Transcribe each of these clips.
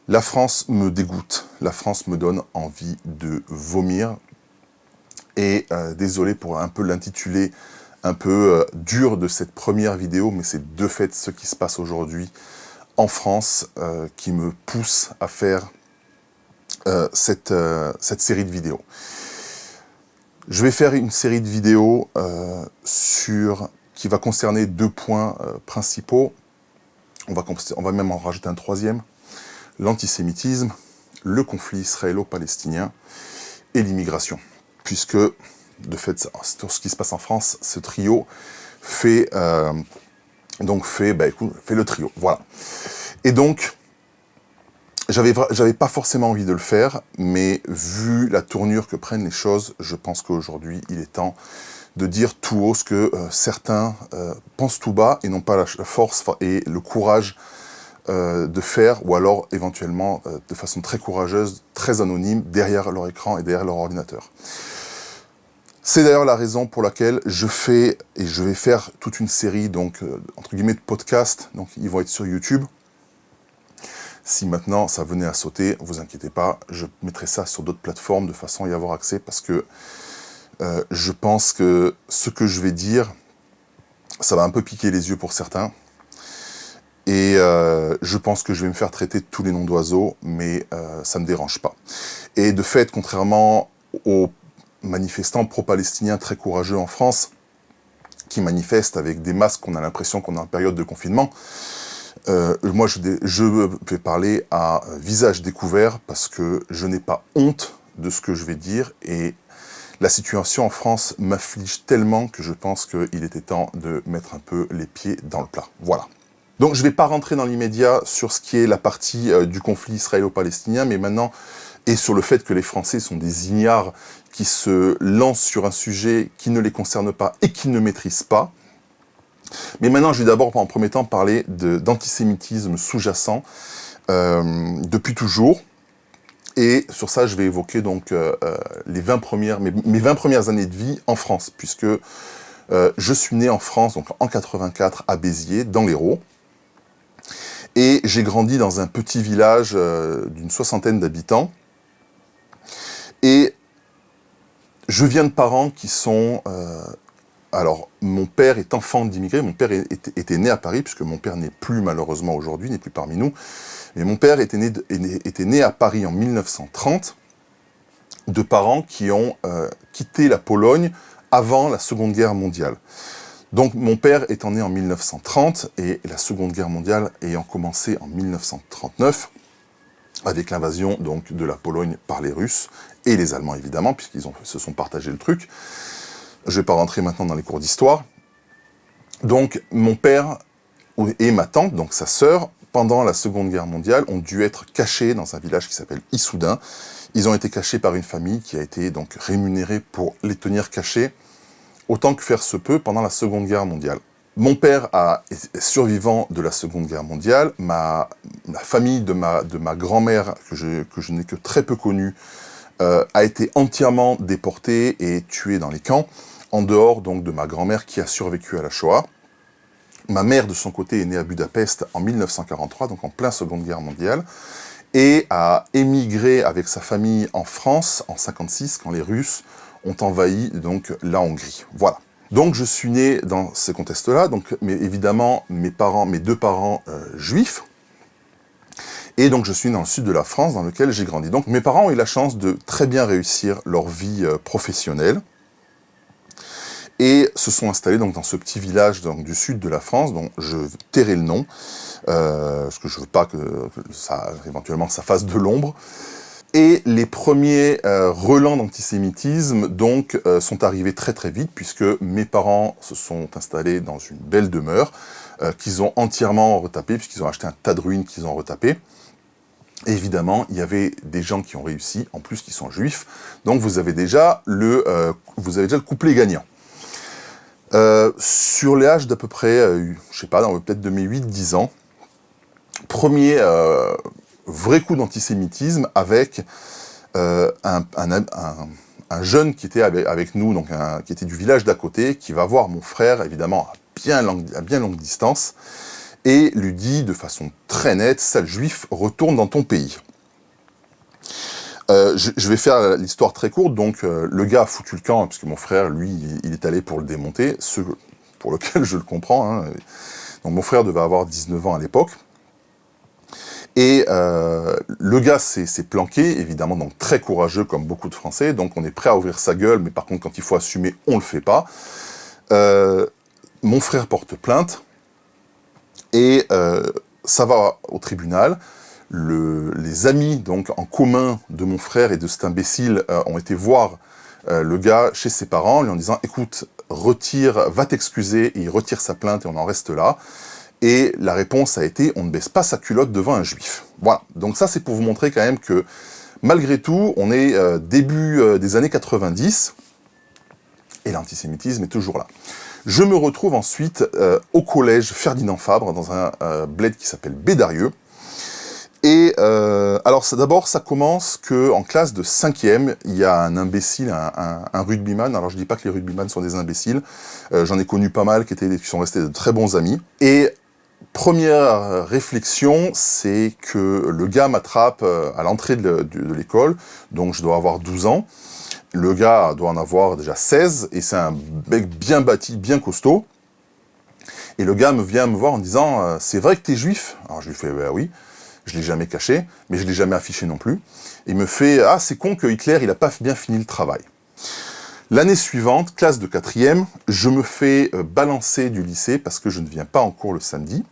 La France me dégoûte, la France me donne envie de vomir. Et désolé pour un peu l'intituler un peu dur de cette première vidéo, mais c'est de fait ce qui se passe aujourd'hui en France qui me pousse à faire cette série de vidéos. Je vais faire une série de vidéos qui va concerner deux points principaux. On va même en rajouter un troisième. L'antisémitisme, le conflit israélo-palestinien et l'immigration. Puisque, de fait, tout ce qui se passe en France, ce trio fait le trio. Voilà. Et donc, j'avais pas forcément envie de le faire, mais vu la tournure que prennent les choses, je pense qu'aujourd'hui, il est temps de dire tout haut ce que certains pensent tout bas et n'ont pas la force et le courage de faire, ou alors éventuellement de façon très courageuse, très anonyme, derrière leur écran et derrière leur ordinateur. C'est d'ailleurs la raison pour laquelle je vais faire toute une série, donc, entre guillemets, de podcasts, donc ils vont être sur YouTube. Si maintenant ça venait à sauter, vous inquiétez pas, je mettrai ça sur d'autres plateformes de façon à y avoir accès, parce que je pense que ce que je vais dire, ça va un peu piquer les yeux pour certains. Et je pense que je vais me faire traiter de tous les noms d'oiseaux, mais ça ne me dérange pas. Et de fait, contrairement aux manifestants pro-palestiniens très courageux en France, qui manifestent avec des masques, qu'on a l'impression qu'on est en période de confinement, moi je vais parler à visage découvert, parce que je n'ai pas honte de ce que je vais dire, et la situation en France m'afflige tellement que je pense qu'il était temps de mettre un peu les pieds dans le plat. Voilà. Donc je ne vais pas rentrer dans l'immédiat sur ce qui est la partie du conflit israélo-palestinien, mais maintenant, et sur le fait que les Français sont des ignares qui se lancent sur un sujet qui ne les concerne pas et qu'ils ne maîtrisent pas. Mais maintenant, je vais d'abord, en premier temps, parler d'antisémitisme sous-jacent depuis toujours. Et sur ça, je vais évoquer donc mes 20 premières années de vie en France, puisque je suis né en France, donc en 84, à Béziers, dans l'Hérault. Et j'ai grandi dans un petit village d'une 60aine d'habitants. Et je viens de parents qui sont... alors, mon père est enfant d'immigrés, mon père était né à Paris, puisque mon père n'est plus malheureusement aujourd'hui, n'est plus parmi nous. Mais mon père était né à Paris en 1930, de parents qui ont quitté la Pologne avant la Seconde Guerre mondiale. Donc mon père étant né en 1930, et la Seconde Guerre mondiale ayant commencé en 1939, avec l'invasion donc de la Pologne par les Russes, et les Allemands évidemment, puisqu'ils se sont partagés le truc. Je ne vais pas rentrer maintenant dans les cours d'histoire. Donc mon père et ma tante, donc sa sœur, pendant la Seconde Guerre mondiale, ont dû être cachés dans un village qui s'appelle Issoudun. Ils ont été cachés par une famille qui a été donc rémunérée pour les tenir cachés, autant que faire se peut, pendant la Seconde Guerre mondiale. Mon père est survivant de la Seconde Guerre mondiale. La famille de ma grand-mère, que je n'ai que très peu connue, a été entièrement déportée et tuée dans les camps, en dehors donc de ma grand-mère qui a survécu à la Shoah. Ma mère, de son côté, est née à Budapest en 1943, donc en plein Seconde Guerre mondiale, et a émigré avec sa famille en France en 1956, quand les Russes ont envahi donc la Hongrie. Voilà. Donc je suis né dans ce contexte-là, mais évidemment mes deux parents juifs, et donc je suis dans le sud de la France, dans lequel j'ai grandi. Donc mes parents ont eu la chance de très bien réussir leur vie professionnelle, et se sont installés donc dans ce petit village donc, du sud de la France, dont je tairai le nom, parce que je veux pas que éventuellement ça fasse de l'ombre. Et les premiers relents d'antisémitisme donc sont arrivés très très vite, puisque mes parents se sont installés dans une belle demeure qu'ils ont entièrement retapée, puisqu'ils ont acheté un tas de ruines qu'ils ont retapées. Et évidemment, il y avait des gens qui ont réussi, en plus qui sont juifs, donc vous avez déjà le couplet gagnant. Sur l'âge d'à peu près, je sais pas, peut-être de mes 8-10 ans, premier vrai coup d'antisémitisme avec un jeune qui était avec nous, donc qui était du village d'à côté, qui va voir mon frère, évidemment, à bien longue distance, et lui dit de façon très nette, sale juif, retourne dans ton pays. Je vais faire l'histoire très courte, donc le gars a foutu le camp, parce que mon frère, lui, il est allé pour le démonter, ce pour lequel je le comprends, hein. Donc mon frère devait avoir 19 ans à l'époque, et le gars s'est planqué, évidemment, donc très courageux comme beaucoup de Français, donc on est prêt à ouvrir sa gueule, mais par contre quand il faut assumer, on le fait pas. Mon frère porte plainte, et ça va au tribunal. Les amis donc en commun de mon frère et de cet imbécile ont été voir le gars chez ses parents, lui en disant « Écoute, va t'excuser », et il retire sa plainte et on en reste là. Et la réponse a été « On ne baisse pas sa culotte devant un juif ». Voilà, donc ça c'est pour vous montrer quand même que, malgré tout, on est début des années 90, et l'antisémitisme est toujours là. Je me retrouve ensuite au collège Ferdinand Fabre, dans un bled qui s'appelle Bédarieux. Et alors d'abord, ça commence qu'en classe de 5e, il y a un imbécile, un rugbyman. Alors je dis pas que les rugbyman sont des imbéciles, j'en ai connu pas mal qui sont restés de très bons amis. Et première réflexion, c'est que le gars m'attrape à l'entrée de l'école, donc je dois avoir 12 ans. Le gars doit en avoir déjà 16, et c'est un mec bien bâti, bien costaud. Et le gars vient me voir en disant « C'est vrai que t'es juif ?» Alors je lui fais « Bah oui ». Je l'ai jamais caché, mais je l'ai jamais affiché non plus. Il me fait « Ah, c'est con que Hitler, il a pas bien fini le travail ». L'année suivante, classe de 4e, je me fais balancer du lycée parce que je ne viens pas en cours le samedi.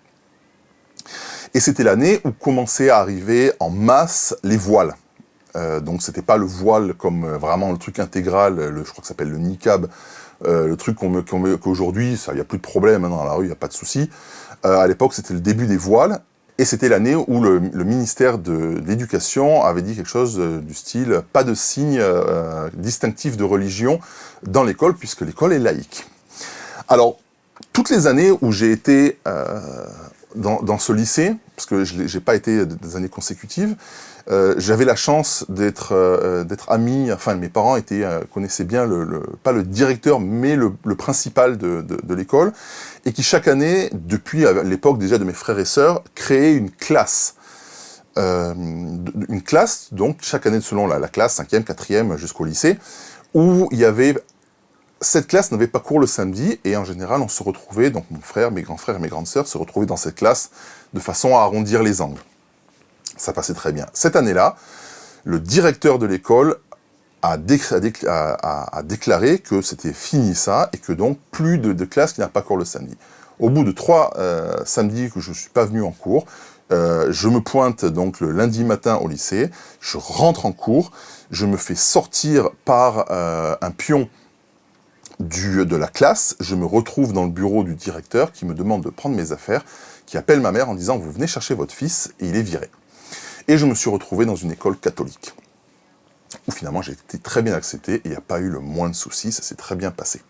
Et c'était l'année où commençaient à arriver en masse les voiles. Donc c'était pas le voile comme vraiment le truc intégral, je crois que ça s'appelle le niqab, le truc qu'aujourd'hui, il n'y a plus de problème, hein, dans la rue, il n'y a pas de souci. À l'époque, c'était le début des voiles. Et c'était l'année où le ministère de l'Éducation avait dit quelque chose du style « pas de signe distinctif de religion dans l'école, puisque l'école est laïque ». Alors, toutes les années où j'ai été dans ce lycée, parce que je n'ai pas été des années consécutives, j'avais la chance d'être ami, enfin mes parents connaissaient bien, pas le directeur, mais le principal de l'école, et qui chaque année, depuis l'époque déjà de mes frères et sœurs, créait une classe. Donc chaque année selon la classe, 5e, 4e, jusqu'au lycée, où il y avait... Cette classe n'avait pas cours le samedi, et en général on se retrouvait, donc mon frère, mes grands frères et mes grandes sœurs se retrouvaient dans cette classe de façon à arrondir les angles. Ça passait très bien. Cette année-là, le directeur de l'école a déclaré que c'était fini ça, et que donc plus de classes qui n'ont pas cours le samedi. Au bout de 3 samedis que je ne suis pas venu en cours, je me pointe donc le lundi matin au lycée, je rentre en cours, je me fais sortir par un pion de la classe, je me retrouve dans le bureau du directeur qui me demande de prendre mes affaires, qui appelle ma mère en disant « Vous venez chercher votre fils » et il est viré. Et je me suis retrouvé dans une école catholique, où finalement j'ai été très bien accepté, et il n'y a pas eu le moins de soucis, ça s'est très bien passé.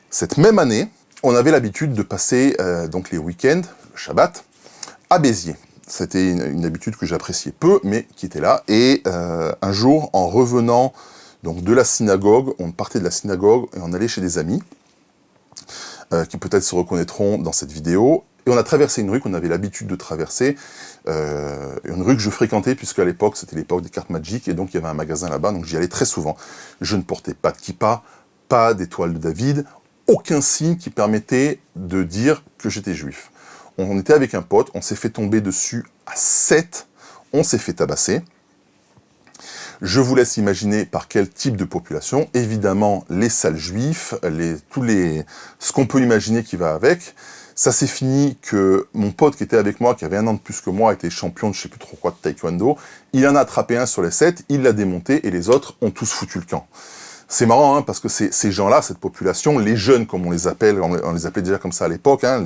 Cette même année, on avait l'habitude de passer donc les week-ends, le Shabbat, à Béziers. C'était une habitude que j'appréciais peu, mais qui était là, et un jour, en revenant donc de la synagogue, on partait de la synagogue et on allait chez des amis, qui peut-être se reconnaîtront dans cette vidéo, et on a traversé une rue qu'on avait l'habitude de traverser, une rue que je fréquentais, puisque à l'époque, c'était l'époque des cartes Magic, et donc il y avait un magasin là-bas, donc j'y allais très souvent. Je ne portais pas de kippa, pas d'étoile de David, aucun signe qui permettait de dire que j'étais juif. On était avec un pote, on s'est fait tomber dessus à 7, on s'est fait tabasser. Je vous laisse imaginer par quel type de population. Évidemment, les sales juifs, ce qu'on peut imaginer qui va avec. Ça s'est fini que mon pote qui était avec moi, qui avait 1 an de plus que moi, était champion de je sais plus trop quoi de taekwondo. Il en a attrapé un sur les 7, il l'a démonté, et les autres ont tous foutu le camp. C'est marrant, hein, parce que ces gens-là, cette population, les jeunes comme on les appelle, on les appelait déjà comme ça à l'époque, hein,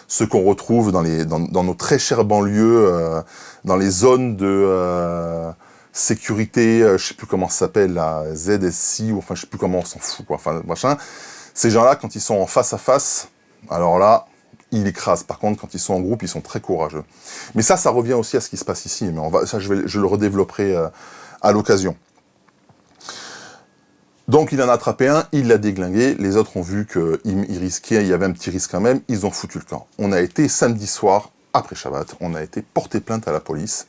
ceux qu'on retrouve dans nos très chères banlieues, dans les zones de... sécurité, je sais plus comment ça s'appelle, la ZSI, ou enfin je sais plus comment, on s'en fout, quoi, enfin machin. Ces gens-là, quand ils sont en face à face, alors là, ils écrasent. Par contre, quand ils sont en groupe, ils sont très courageux. Mais ça revient aussi à ce qui se passe ici, mais je le redévelopperai à l'occasion. Donc il en a attrapé un, il l'a déglingué, les autres ont vu qu'il risquait, il y avait un petit risque quand même, ils ont foutu le camp. On a été samedi soir, après Shabbat, on a été porté plainte à la police,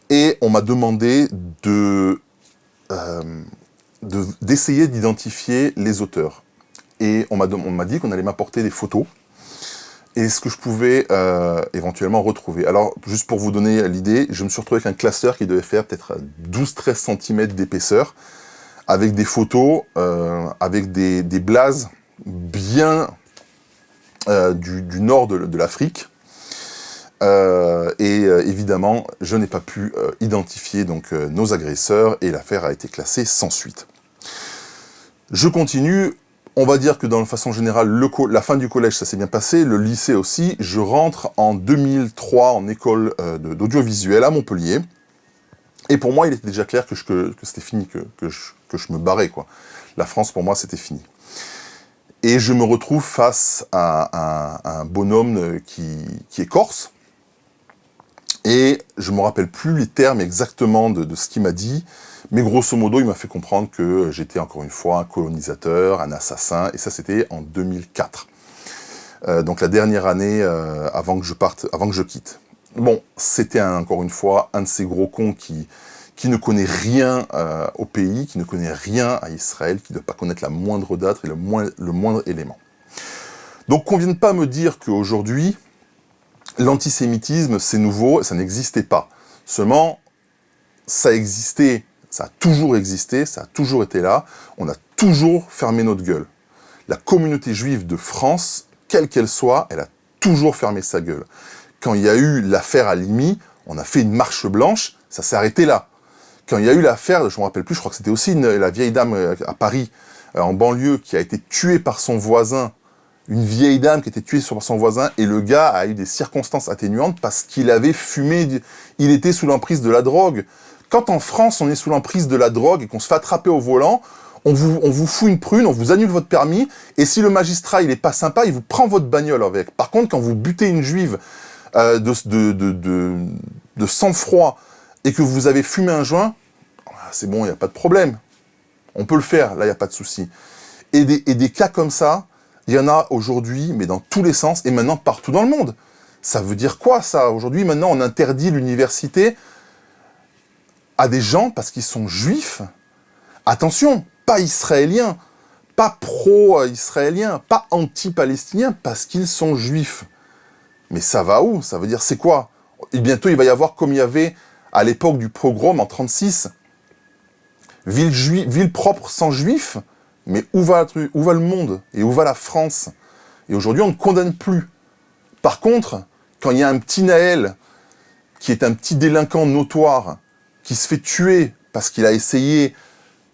et on m'a demandé d'essayer d'identifier les auteurs. Et on m'a dit qu'on allait m'apporter des photos, et ce que je pouvais éventuellement retrouver. Alors, juste pour vous donner l'idée, je me suis retrouvé avec un classeur qui devait faire peut-être 12-13 cm d'épaisseur, avec des photos, avec des blazes bien du nord de l'Afrique. Évidemment, je n'ai pas pu identifier donc nos agresseurs, et l'affaire a été classée sans suite. Je continue. On va dire que dans la façon générale, la fin du collège, ça s'est bien passé, le lycée aussi. Je rentre en 2003 en école d'audiovisuel à Montpellier. Et pour moi, il était déjà clair que c'était fini, que je me barrais, quoi. La France, pour moi, c'était fini. Et je me retrouve face à un bonhomme qui est corse. Et je me rappelle plus les termes exactement de ce qu'il m'a dit. Mais grosso modo, il m'a fait comprendre que j'étais encore une fois un colonisateur, un assassin, et ça c'était en 2004. Donc la dernière année avant que je quitte. Bon, c'était encore une fois un de ces gros cons qui ne connaît rien au pays, qui ne connaît rien à Israël, qui ne doit pas connaître la moindre date et le moindre élément. Donc qu'on ne vienne pas me dire qu'aujourd'hui, l'antisémitisme c'est nouveau, ça n'existait pas. Seulement, ça existait. Ça a toujours existé, ça a toujours été là, on a toujours fermé notre gueule. La communauté juive de France, quelle qu'elle soit, elle a toujours fermé sa gueule. Quand il y a eu l'affaire Halimi, on a fait une marche blanche, ça s'est arrêté là. Quand il y a eu l'affaire, je ne me rappelle plus, je crois que c'était aussi la vieille dame à Paris, en banlieue, qui a été tuée par son voisin, une vieille dame qui a été tuée par son voisin, et le gars a eu des circonstances atténuantes parce qu'il avait fumé, il était sous l'emprise de la drogue. Quand en France, on est sous l'emprise de la drogue et qu'on se fait attraper au volant, on vous fout une prune, on vous annule votre permis, et si le magistrat, il est pas sympa, il vous prend votre bagnole avec. Par contre, quand vous butez une juive de sang-froid et que vous avez fumé un joint, c'est bon, il n'y a pas de problème. On peut le faire, là, il n'y a pas de souci. Et des cas comme ça, il y en a aujourd'hui, mais dans tous les sens, et maintenant partout dans le monde. Ça veut dire quoi, ça? Aujourd'hui, maintenant, on interdit l'université à des gens parce qu'ils sont juifs. Attention, pas israéliens, pas pro-israéliens, pas anti-palestiniens, parce qu'ils sont juifs. Mais ça va où? Ça veut dire, c'est quoi? Et bientôt, il va y avoir, comme il y avait à l'époque du pogrom en 1936, ville propre sans juifs, mais où va le monde? Et où va la France? Et aujourd'hui, on ne condamne plus. Par contre, quand il y a un petit Naël, qui est un petit délinquant notoire, qui se fait tuer parce qu'il a essayé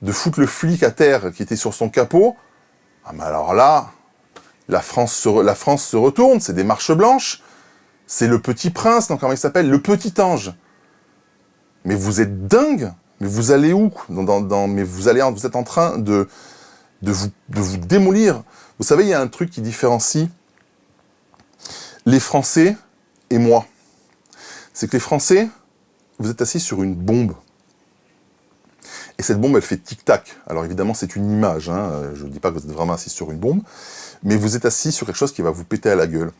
de foutre le flic à terre qui était sur son capot, ah mais alors là, la France se retourne, c'est des marches blanches, c'est le petit prince, non, comment il s'appelle? Le petit ange. Mais vous êtes dingue? Mais vous allez où? Mais vous êtes en train de vous démolir. Vous savez, il y a un truc qui différencie les Français et moi. C'est que les Français, vous êtes assis sur une bombe. Et cette bombe, elle fait tic-tac. Alors évidemment, c'est une image. Je ne dis pas que vous êtes vraiment assis sur une bombe. Mais vous êtes assis sur quelque chose qui va vous péter à la gueule.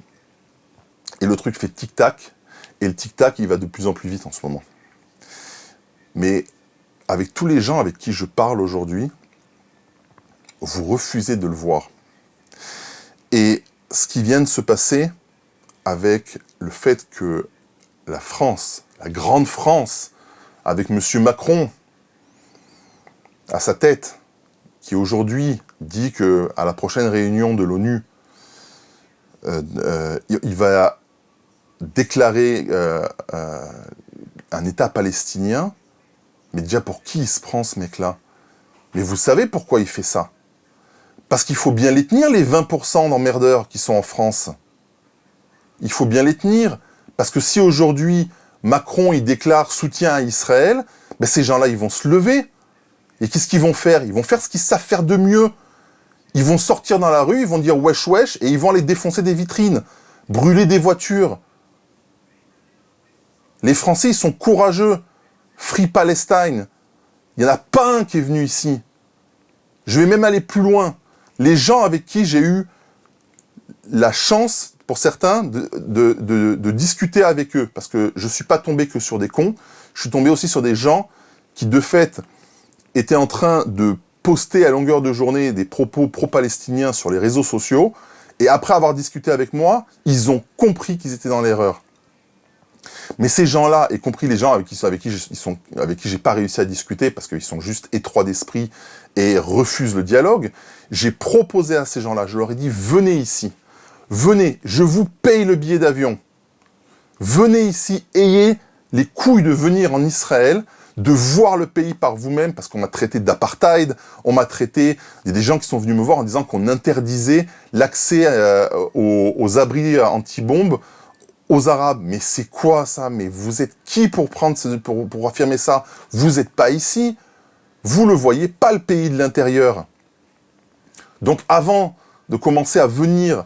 Et le truc fait tic-tac. Et le tic-tac, il va de plus en plus vite en ce moment. Mais avec tous les gens avec qui je parle aujourd'hui, vous refusez de le voir. Et ce qui vient de se passer avec le fait que la France, la grande France, avec M. Macron à sa tête, qui aujourd'hui dit qu'à la prochaine réunion de l'ONU, il va déclarer un État palestinien. Mais déjà, pour qui il se prend, ce mec-là? Mais vous savez pourquoi il fait ça? Parce qu'il faut bien les tenir, les 20% d'emmerdeurs qui sont en France. Il faut bien les tenir. Parce que si aujourd'hui, Macron, il déclare soutien à Israël, ben ces gens-là, ils vont se lever. Et qu'est-ce qu'ils vont faire? Ils vont faire ce qu'ils savent faire de mieux. Ils vont sortir dans la rue, ils vont dire wesh wesh, et ils vont aller défoncer des vitrines, brûler des voitures. Les Français, ils sont courageux. Free Palestine. Il n'y en a pas un qui est venu ici. Je vais même aller plus loin. Les gens avec qui j'ai eu la chance, pour certains, de discuter avec eux, parce que je ne suis pas tombé que sur des cons, je suis tombé aussi sur des gens qui, de fait, étaient en train de poster à longueur de journée des propos pro-palestiniens sur les réseaux sociaux, et après avoir discuté avec moi, ils ont compris qu'ils étaient dans l'erreur. Mais ces gens-là, y compris les gens avec qui j'ai pas réussi à discuter, parce qu'ils sont juste étroits d'esprit et refusent le dialogue, j'ai proposé à ces gens-là, je leur ai dit, venez ici, venez, je vous paye le billet d'avion, venez ici, ayez les couilles de venir en Israël, de voir le pays par vous-même, parce qu'on m'a traité d'apartheid, il y a des gens qui sont venus me voir en disant qu'on interdisait l'accès aux abris anti-bombes aux Arabes. Mais c'est quoi ça? Mais vous êtes qui pour affirmer ça? Vous n'êtes pas ici. Vous le voyez, pas le pays de l'intérieur. Donc avant de commencer à venir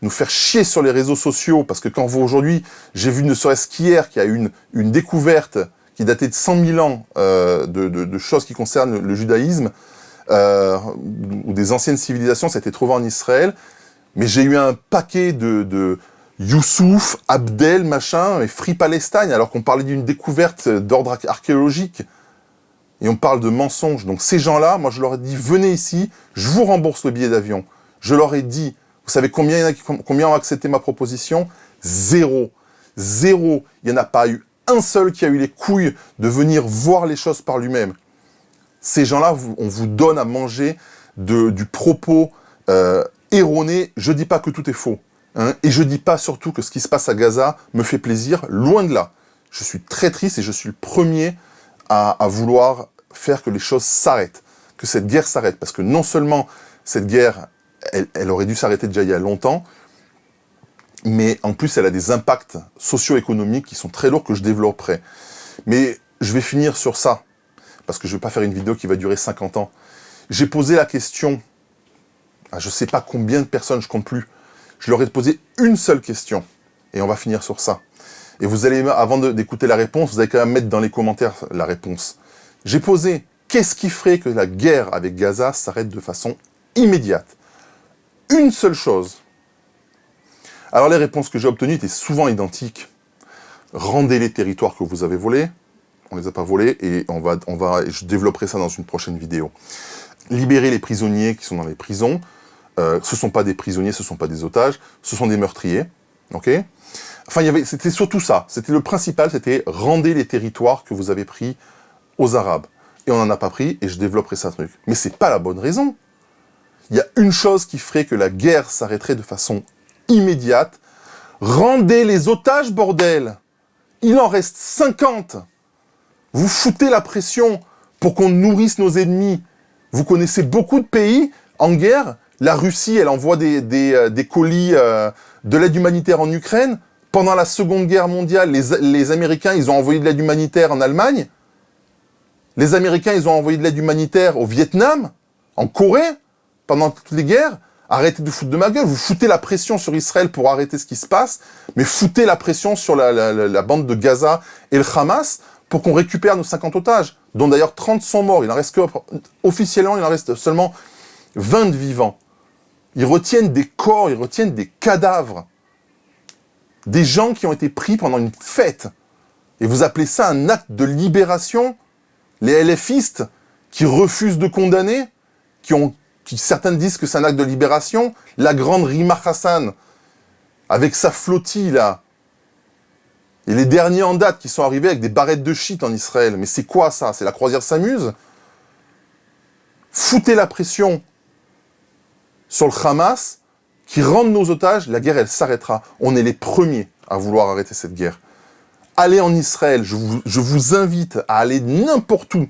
nous faire chier sur les réseaux sociaux, parce que quand vous aujourd'hui, j'ai vu ne serait-ce qu'hier qu'il y a eu une découverte qui datait de 100 000 ans de choses qui concernent le judaïsme, ou des anciennes civilisations, ça a été trouvé en Israël, mais j'ai eu un paquet de Youssouf, Abdel, machin, et Free Palestine, alors qu'on parlait d'une découverte d'ordre archéologique, et on parle de mensonges. Donc ces gens-là, moi je leur ai dit, venez ici, je vous rembourse le billet d'avion. Je leur ai dit, vous savez combien ont accepté ma proposition? Zéro. Zéro. Il n'y en a pas eu un seul qui a eu les couilles de venir voir les choses par lui-même. Ces gens-là, on vous donne à manger du propos erroné. Je dis pas que tout est faux. Hein, et je dis pas surtout que ce qui se passe à Gaza me fait plaisir, loin de là. Je suis très triste et je suis le premier à vouloir faire que les choses s'arrêtent, que cette guerre s'arrête. Parce que non seulement cette guerre, elle aurait dû s'arrêter déjà il y a longtemps, mais en plus elle a des impacts socio-économiques qui sont très lourds que je développerai. Mais je vais finir sur ça, parce que je ne vais pas faire une vidéo qui va durer 50 ans. J'ai posé la question à je ne sais pas combien de personnes, je compte plus. Je leur ai posé une seule question, et on va finir sur ça. Et vous allez, avant d'écouter la réponse, vous allez quand même mettre dans les commentaires la réponse. J'ai posé, qu'est-ce qui ferait que la guerre avec Gaza s'arrête de façon immédiate? Une seule chose. Alors les réponses que j'ai obtenues étaient souvent identiques. Rendez les territoires que vous avez volés. On les a pas volés, et je développerai ça dans une prochaine vidéo. Libérer les prisonniers qui sont dans les prisons. Ce sont pas des prisonniers, ce sont pas des otages, ce sont des meurtriers. Ok? Enfin, c'était surtout ça. C'était le principal, c'était rendez les territoires que vous avez pris aux Arabes. Et on n'en a pas pris, et je développerai ça truc. Mais c'est pas la bonne raison. Il y a une chose qui ferait que la guerre s'arrêterait de façon immédiate. Rendez les otages, bordel! Il en reste 50. Vous foutez la pression pour qu'on nourrisse nos ennemis. Vous connaissez beaucoup de pays en guerre. La Russie, elle envoie des colis de l'aide humanitaire en Ukraine. Pendant la Seconde Guerre mondiale, les Américains, ils ont envoyé de l'aide humanitaire en Allemagne. Les Américains, ils ont envoyé de l'aide humanitaire au Vietnam, en Corée, pendant toutes les guerres. Arrêtez de foutre de ma gueule. Vous foutez la pression sur Israël pour arrêter ce qui se passe, mais foutez la pression sur la bande de Gaza et le Hamas pour qu'on récupère nos 50 otages, dont d'ailleurs 30 sont morts. Il en reste officiellement, il en reste seulement 20 vivants. Ils retiennent des corps, ils retiennent des cadavres. Des gens qui ont été pris pendant une fête. Et vous appelez ça un acte de libération? Les LFistes qui refusent de condamner, certains disent que c'est un acte de libération, la grande Rima Hassan, avec sa flottille là, et les derniers en date qui sont arrivés avec des barrettes de shit en Israël. Mais c'est quoi ça? C'est la croisière s'amuse? Foutez la pression sur le Hamas, qui rendent nos otages, la guerre elle s'arrêtera. On est les premiers à vouloir arrêter cette guerre. Allez en Israël, je vous invite à aller n'importe où,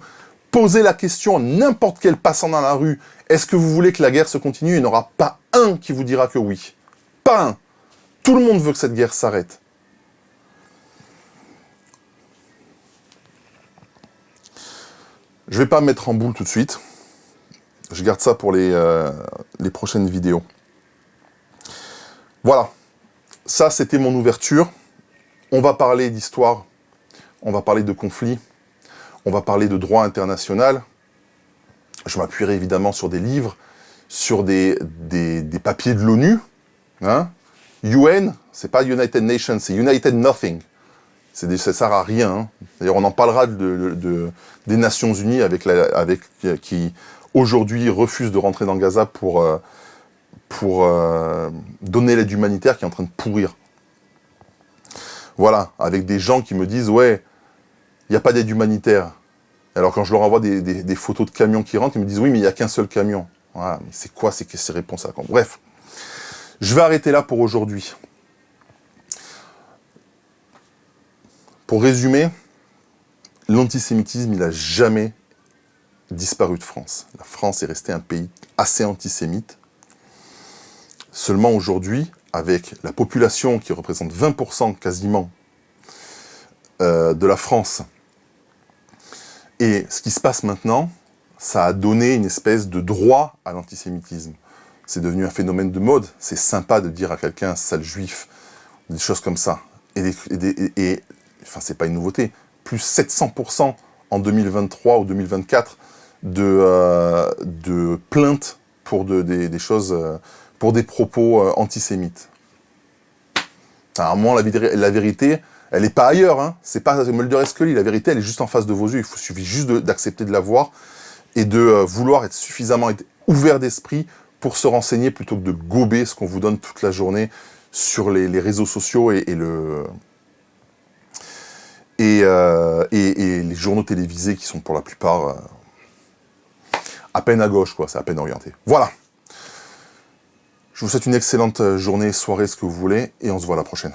poser la question à n'importe quel passant dans la rue, est-ce que vous voulez que la guerre se continue? Il n'y en aura pas un qui vous dira que oui. Pas un. Tout le monde veut que cette guerre s'arrête. Je ne vais pas me mettre en boule tout de suite. Je garde ça pour les prochaines vidéos. Voilà. Ça, c'était mon ouverture. On va parler d'histoire. On va parler de conflits. On va parler de droit international. je m'appuierai évidemment sur des livres, sur des papiers de l'ONU. Hein. UN, c'est pas United Nations, c'est United Nothing. Ça sert à rien. Hein. D'ailleurs, on en parlera des Nations Unies qui aujourd'hui refusent de rentrer dans Gaza pour donner l'aide humanitaire qui est en train de pourrir. Voilà, avec des gens qui me disent « Ouais, il n'y a pas d'aide humanitaire ». Alors quand je leur envoie des photos de camions qui rentrent, ils me disent « Oui, mais il n'y a qu'un seul camion ». Voilà, mais c'est quoi ces réponses à quand? Bref, je vais arrêter là pour aujourd'hui. Pour résumer, l'antisémitisme, il n'a jamais disparu de France. La France est restée un pays assez antisémite. Seulement aujourd'hui, avec la population qui représente 20% quasiment de la France, et ce qui se passe maintenant, ça a donné une espèce de droit à l'antisémitisme. C'est devenu un phénomène de mode. C'est sympa de dire à quelqu'un « sale juif », des choses comme ça. Enfin, c'est pas une nouveauté. Plus 700% en 2023 ou 2024 de plaintes pour des choses, pour des propos antisémites. Alors, moi, la vérité, elle n'est pas ailleurs. Hein. C'est pas Mulder et Scully. La vérité, elle est juste en face de vos yeux. Il suffit juste d'accepter de la voir et de vouloir être suffisamment ouvert d'esprit pour se renseigner plutôt que de gober ce qu'on vous donne toute la journée sur les réseaux sociaux et les journaux télévisés qui sont pour la plupart à peine à gauche, quoi. C'est à peine orienté. Voilà. Je vous souhaite une excellente journée, soirée, ce que vous voulez, et on se voit la prochaine.